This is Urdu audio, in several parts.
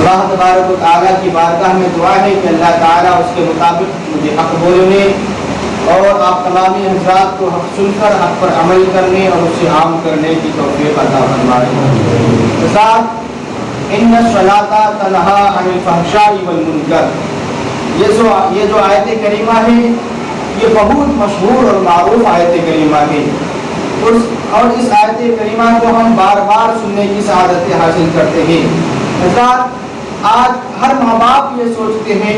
اللہ تبارک و تعالیٰ کی بارگاہ میں دعا ہے کہ اللہ تعالیٰ اس کے مطابق مجھے حق بولنے اور آپ تمامی حضرات کو حق سن کر حق پر عمل کرنے اور اسے عام کرنے کی توفیق عطا فرمائے۔ ساتھ ان الصلاۃ تنہی عن الفحشاء والمنکر، یہ جو آیت کریمہ ہے یہ بہت مشہور اور معروف آیت کریمہ ہے، اور اس آیت کریمہ کو ہم بار بار سننے کی سعادت حاصل کرتے ہیں۔ حضرات، آج ہر ماں باپ یہ سوچتے ہیں،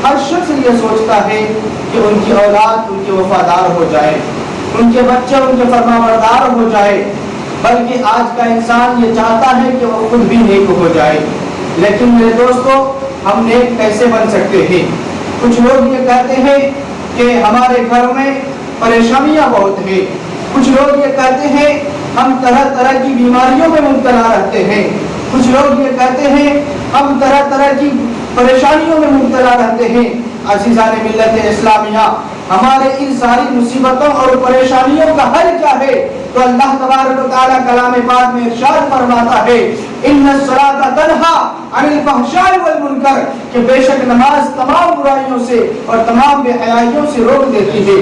ہر شخص یہ سوچتا ہے کہ ان کی اولاد ان کے وفادار ہو جائے، ان کے بچے ان کے فرما بردار ہو جائے، بلکہ آج کا انسان یہ چاہتا ہے کہ وہ خود بھی نیک ہو جائے۔ لیکن میرے دوستو، ہم نیک کیسے بن سکتے ہیں؟ کچھ لوگ یہ کہتے ہیں کہ ہمارے گھر میں پریشانیاں بہت ہیں، کچھ لوگ یہ کہتے ہیں ہم طرح طرح کی بیماریوں میں مبتلا رہتے ہیں، کچھ لوگ یہ کہتے ہیں ہم طرح طرح کی پریشانیوں میں مبتلا رہتے ہیں۔ عزیزان ملت اسلامیہ، ہمارے ان ساری مصیبتوں اور پریشانیوں کا حل کیا ہے؟ تو اللہ تبارک و تعالیٰ کلام پاک میں ارشاد فرماتا ہے، ان الصلاۃ تنہی عن الفحشاء والمنکر، کہ بے شک نماز تمام برائیوں سے اور تمام بے حیائیوں سے روک دیتی ہے۔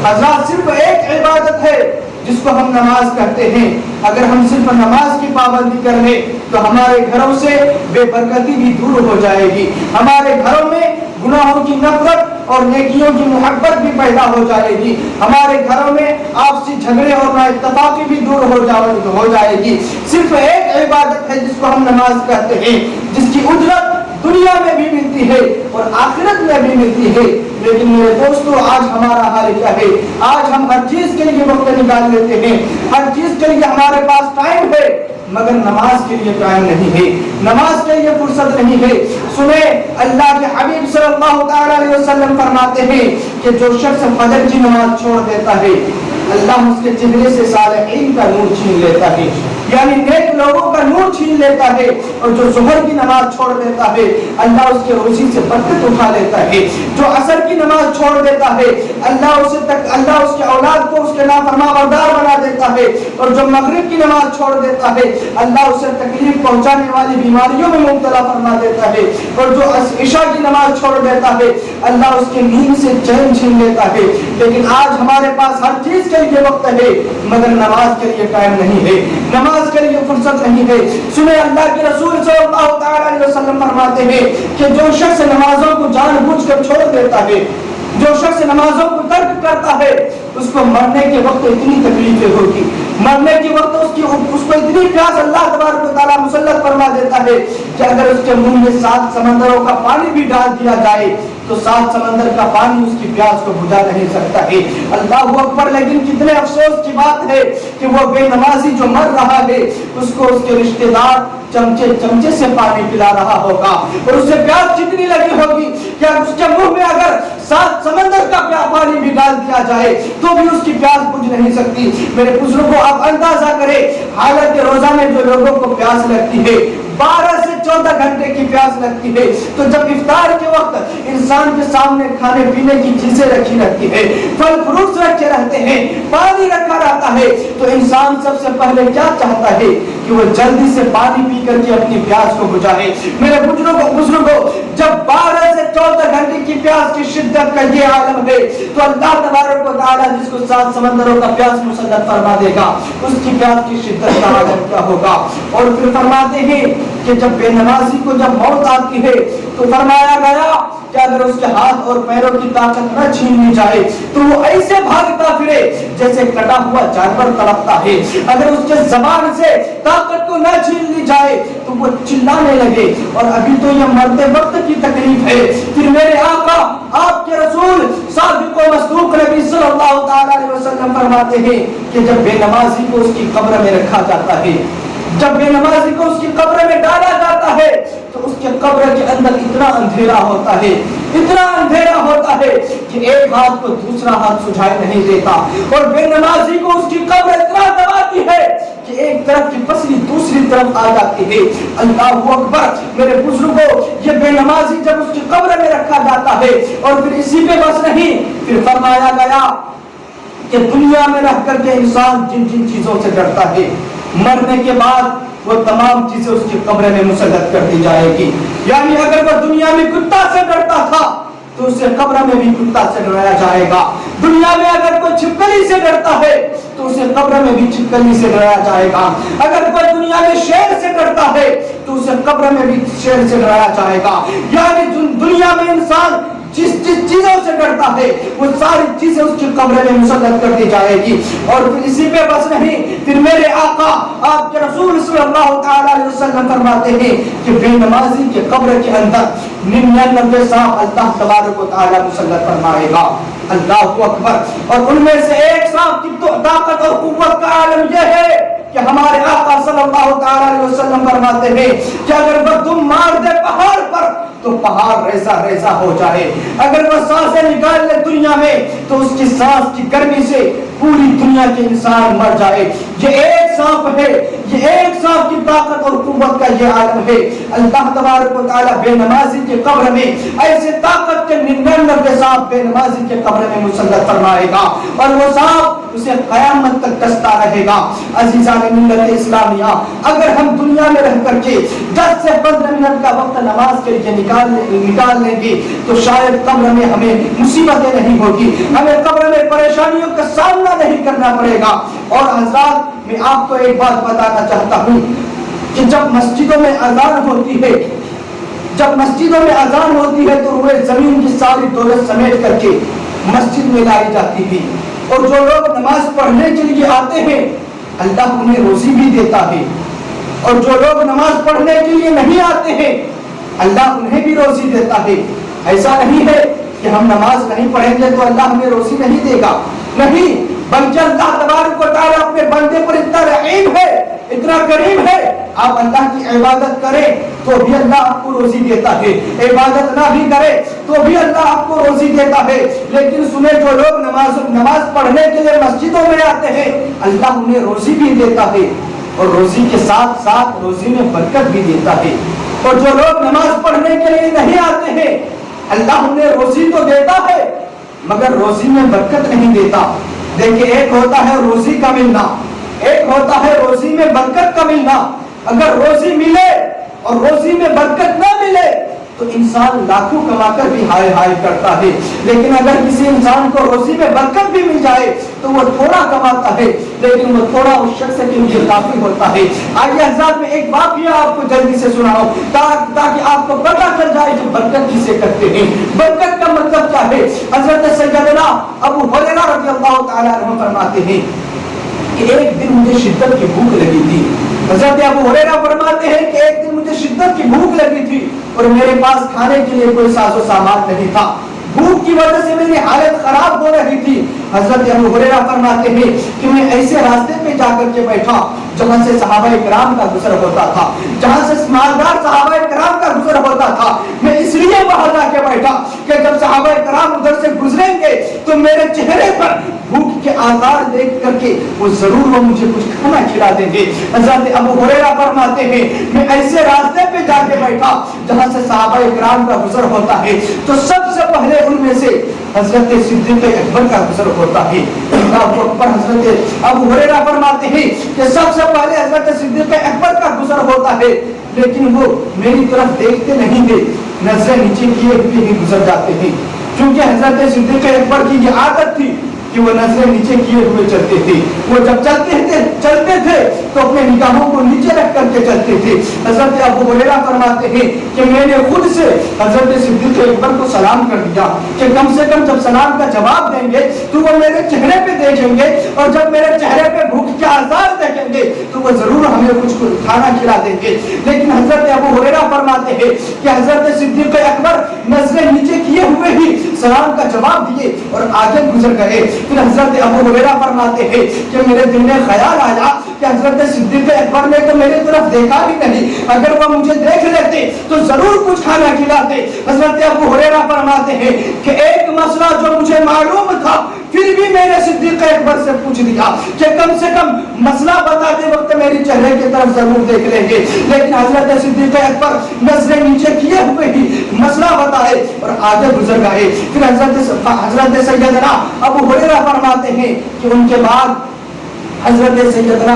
حضرات، صرف ایک عبادت ہے جس کو ہم نماز کہتے ہیں، اگر ہم صرف نماز کی پابندی کر لیں تو ہمارے گھروں سے بے برکتی بھی دور ہو جائے گی، ہمارے گھروں میں گناہوں کی نفرت اور نیکیوں کی محبت بھی پیدا ہو جائے گی، ہمارے گھروں میں آپسی جھگڑے اور نااتفاقی بھی دور ہو جائے گی۔ صرف ایک عبادت ہے جس کو ہم نماز کہتے ہیں، جس کی اجرت دنیا میں بھی ملتی ہے اور آخرت میں بھی ملتی ہے۔ لیکن میرے دوستو، آج ہمارا حال کیا ہے؟ آج ہم ہر چیز کے لیے وقت نکال لیتے ہیں، ہر چیز کے لیے ہمارے پاس ٹائم ہے، مگر نماز کے لیے ٹائم نہیں ہے، نماز کے لیے فرصت نہیں ہے۔ سنیں، اللہ کے حبیب صلی اللہ تعالیٰ علیہ وسلم فرماتے ہیں کہ جو شخص فجر کی نماز چھوڑ دیتا ہے، اللہ اس کے چہرے سے صالحین کا نور چھین لیتا ہے، یعنی نیک لوگوں کا نور چھین لیتا ہے، اور جو ظہر کی نماز چھوڑ دیتا ہے اللہ اس کے روزی سے برکت اٹھا لیتا ہے، جو عصر کی نماز چھوڑ دیتا ہے اللہ اس کے اولاد کو اس کے نافرما بردار بنا دیتا ہے، اور جو مغرب کی نماز چھوڑ دیتا ہے اللہ اسے تکلیف پہنچانے والی بیماریوں میں مبتلا فرما دیتا ہے، اور جو عشاء کی نماز چھوڑ دیتا ہے اللہ اس کے نیند سے چین چھین لیتا ہے۔ لیکن آج ہمارے پاس ہر چیز کے لیے وقت ہے، مگر نماز کے لیے ٹائم نہیں ہے، نماز کے لیے فرصت نہیں ہے۔ سنیں، اللہ کے رسول صلی اللہ تعالیٰ علیہ وسلم فرماتے ہیں کہ جو شخص نمازوں کو جان بوجھ کر چھوڑ دیتا ہے، جو شخص نمازوں کو ترک کرتا ہے، اس کو مرنے کے وقت اتنی تکلیفیں ہوگی، مرنے کے وقت اس کو اتنی پیاس اللہ تبارک و تعالیٰ مسلط فرما دیتا ہے کہ اگر اس کے منہ میں 7 سمندروں کا پانی بھی ڈال دیا جائے تو 7 سمندر کا پانی اس کی پیاس کو بجھا نہیں سکتا ہے۔ اللہ اکبر! لیکن کتنے افسوس کی بات ہے کہ وہ بے نمازی جو مر رہا ہے اس کو اس کے رشتہ دار چمچے سے پانی پلا رہا ہوگا، اور اسے پیاس کتنی لگی ہوگی کہ اس کے منہ میں اگر 7 سمندر کا پانی بھی ڈال دیا جائے تو بھی اس کی پیاس بجھ نہیں سکتی۔ میرے بزرگوں، آپ اندازہ کریں، حالت روزہ میں جو لوگوں کو پیاس لگتی ہے 12 سے 14 گھنٹے کی پیاس لگتی ہے، تو جب افطار کے وقت انسان کے سامنے کھانے پینے کی چیزیں رکھی رہتی ہے، پھل فروٹس رکھے رہتے ہیں، پانی رکھا رہتا ہے، تو انسان سب سے پہلے کیا چاہتا ہے کہ وہ جلدی سے پانی پی کر کے اپنی پیاس کو بجھائے۔ میرے بزرگوں، جب 12 سے 14 گھنٹے کی پیاس کی شدت کا یہ عالم ہے تو اللہ تبارک و تعالیٰ جس کو 7 سمندروں کا پیاس مسلط فرما دے گا، اس کی پیاس کی شدت کا عالم کیا ہوگا۔ اور پھر فرماتے ہیں کہ جب بے نمازی کو جب موت آتی ہے تو فرمایا گیا کہ اگر اس کے ہاتھ اور پیروں کی طاقت نہ چھین لی جائے تو وہ ایسے بھاگتا پھرے جیسے کٹا ہوا جانور تڑپتا ہے، اگر اس کے زبان سے طاقت کو نہ چھین لی جائے تو وہ چلانے لگے، اور ابھی تو یہ مرتے وقت کی تکلیف ہے، پھر میرے آقا آپ کے رسول صادق و مصدوق نبی صلی اللہ تعالیٰ علیہ وسلم فرماتے ہیں کہ جب بے نمازی کو اس کی قبر میں رکھا جاتا ہے، جب بے نمازی کو اس کی قبر میں ڈالا جاتا ہے تو اس کے قبر کے اندر اتنا اندھیرا ہوتا ہے، اتنا اندھیرا ہوتا ہے کہ ایک ہاتھ کو دوسرا ہاتھ سجھائی نہیں دیتا، اور بے نمازی کو اس کی قبر اتنا دباتی ہے کہ ایک طرف کی پسلی دوسری طرف آ جاتی ہے۔ اللہ اکبر! میرے بزرگوں، یہ بے نمازی جب اس کی قبر میں رکھا جاتا ہے اور پھر اسی پہ بس نہیں، پھر فرمایا گیا کہ دنیا میں رہ کر کے انسان جن چیزوں سے ڈرتا ہے، مرنے کے بعد وہ تمام چیزیں اس کی قبر میں مسلط کر دی جائے گی. یعنی اگر وہ دنیا میں کتا سے ڈرتا تھا تو اسے قبر میں بھی کتا سے ڈرایا جائے گا. دنیا میں اگر کوئی چھپکلی سے ڈرتا ہے تو اسے قبر میں بھی چھپکلی سے ڈرایا جائے گا. اگر کوئی دنیا میں شیر سے ڈرتا ہے تو اسے قبر میں بھی شیر سے ڈرایا جائے گا. یعنی دنیا میں انسان جس چیزوں سے ڈرتا ہے وہ ساری چیزیں اس کی قبر میں مسلط کر دی جائے گی. اور پھر اسی پہ بس نہیں, پھر میرے آقا آپ کے رسول صلی اللہ تعالی علیہ وسلم فرماتے ہیں کہ بے نمازی کے قبر کے اندر 99 سانپ اللہ تبارک و تعالی مسلط فرمائے گا. اللہ اکبر. اور ان میں سے ایک سانپ کی تو طاقت اور قوت کا عالم یہ ہے کہ ہمارے آقا صلی اللہ تعالی علیہ وسلم فرماتے ہیں کہ اگر وہ دم مار دے پہاڑ پر تو پہاڑ ریزہ ریزہ ہو جائے. اگر وہ سانسیں نکال لے دنیا میں تو اس کی سانس کی گرمی سے پوری دنیا کے انسان مر جائے. یہ ایک سانپ ہے, یہ ایک سانپ کی طاقت اور قوت کا یہ عالم ہے. اللہ تبارک و تعالی بے نمازی کے قبر میں ایسے طاقت کے 99 سانپ بے نمازی کے قبر میں مسلط فرمائے گا اور وہ سانپ اسے قیامت تک ڈستا رہے گا. عزیزان ملت اسلامیہ, اگر ہم دنیا میں رہ کر کے 10 سے 15 منٹ کا وقت نماز کے لیے نکال لیں گے تو شاید قبر میں ہمیں مصیبتیں نہیں ہوگی, ہمیں قبر میں پریشانیوں کا سامنا نہیں کرنا پڑے گا. اور حضرات, میں آپ کو ایک بات بتانا چاہتا ہوں کہ جب مسجدوں میں اذان ہوتی ہے, جب مسجدوں میں اذان ہوتی ہے تو روئے زمین کی ساری دولت سمیٹ کر کے مسجد میں لائی جاتی تھی. اور جو لوگ نماز پڑھنے کے لیے آتے ہیں اللہ انہیں روزی بھی دیتا ہے, اور جو لوگ نماز پڑھنے کے لیے نہیں آتے ہیں اللہ انہیں بھی روزی دیتا ہے. ایسا نہیں ہے کہ ہم نماز نہیں پڑھیں گے تو اللہ ہمیں روزی نہیں دے گا, نہیں, بلکہ اللہ تبارک و تعالی اپنے بندے پر اتنا رحیم ہے, اتنا کریم ہے. آپ اللہ کی عبادت کریں تو بھی اللہ آپ کو روزی دیتا ہے, عبادت نہ بھی کرے تو بھی اللہ آپ کو روزی دیتا ہے. لیکن سنیں, جو لوگ نماز پڑھنے کے لیے مسجدوں میں آتے ہیں اللہ انہیں روزی بھی دیتا ہے, اور روزی کے ساتھ ساتھ روزی میں برکت بھی دیتا ہے. اور جو لوگ نماز پڑھنے کے لیے نہیں آتے ہیں اللہ انہیں روزی تو دیتا ہے مگر روزی میں برکت نہیں دیتا. دیکھیں, ایک ہوتا ہے روزی کا ملنا, ایک ہوتا ہے روزی میں برکت کا ملنا. اگر روزی ملے اور روزی میں برکت نہ ملے تو انسان لاکھوں کما کر بھی ہائے ہائے کرتا ہے. لیکن اگر کسی انسان کو روزی میں برکت بھی مل جائے تو وہ تھوڑا کماتا ہے لیکن وہ تھوڑا اس شخص کے لیے کافی ہوتا ہے. آئیے حضرات, میں ایک واقعہ آپ کو جلدی سے سناؤں تاکہ آپ کو پتہ چل جائے کہ برکت کسے کہتے ہیں, برکت کا مطلب کیا ہے. حضرت سیدنا ابو ہریرہ رضی اللہ تعالی عنہ فرماتے ہیں کہ ایک دن مجھے شدت کی بھوک لگی تھی. حضرت ابو ہریرہ فرماتے ہیں کہ ایک دن مجھے شدت کی بھوک لگی تھی اور میرے پاس کھانے کے لیے کوئی ساز و سامان نہیں تھا. بھوک کی وجہ سے میری حالت خراب ہو رہی تھی. حضرت ابو ہریرہ فرماتے ہیں کہ میں ایسے راستے پہ جا کر کے بیٹھا جہاں سے صحابہ کرام کا گزر ہوتا تھا, جہاں سے مالدار صحابہ کرام کا گزر ہوتا تھا. میں اس لیے وہاں جا کے بیٹھا کہ جب صحابہ کرام ادھر سے گزریں گے تو میرے چہرے پر بھوک کے آثار دیکھ کر کے وہ ضرور وہ مجھے کچھ کھانا کھلا دیں گے. حضرت ابو ہریرہ فرماتے ہیں میں ایسے راستے پہ جا کے بیٹھا جہاں سے صحابہ کرام کا گزر ہوتا ہے تو سب سے پہلے ان میں سے حضرت صدیق اکبر کا گزر ہوتا ہے. اللہ اکبر. حضرت ابو ہریرہ فرماتے ہیں کہ سب سے پہلے حضرت صدیق اکبر کا گزر ہوتا ہے لیکن وہ میری طرف دیکھتے نہیں تھے, نظریں نیچے کیے ہوئے ہی گزر جاتے ہیں. کیونکہ حضرت صدیق اکبر کی یہ عادت تھی کہ وہ نظریں نیچے کیے ہوئے چلتے تھے. وہ جب چلتے تھے تو اپنے نگاہوں کو نیچے رکھ کر کے چلتے تھے. حضرت ابو ہریرہ فرماتے ہیں کہ میں نے خود سے حضرت صدیق اکبر کو سلام کر دیا کہ کم سے کم جب سلام کا جواب دیں گے تو وہ میرے چہرے پہ دیکھیں گے اور جب میرے چہرے پہ بھوک کے آثار دیکھیں گے تو وہ ضرور ہمیں کچھ کھانا کھلا دیں گے. لیکن حضرت ابو ہریرہ فرماتے ہیں کہ حضرت صدیق اکبر نظریں نیچے کیے ہوئے ہی سلام کا جواب دیے اور آگے گزر گئے. پھر حضرت ابو ہریرہ فرماتے ہیں کہ میرے دل میں خیال آیا کہ حضرت صدیق اکبر نے تو میری طرف دیکھا ہی نہیں, اگر وہ مجھے دیکھ لیتے تو ضرور کچھ کھانا کھلاتے. حضرت ابو ہریرہ فرماتے ہیں کہ ایک مسئلہ جو مجھے معلوم تھا پھر بھی میں نے صدیق اکبر سے پوچھ دیا کہ کم سے کم مسئلہ بتاتے وقت میری چہرے کی طرف ضرور دیکھ لیں گے. لیکن حضرت صدیق اکبر نظریں نیچے کیے ہوئے ہی مسئلہ بتائے اور آگے گزر گئے. پھر حضرت سیدنا ابو ہریرہ فرماتے ہیں کہ ان کے بعد حضرت سیدنا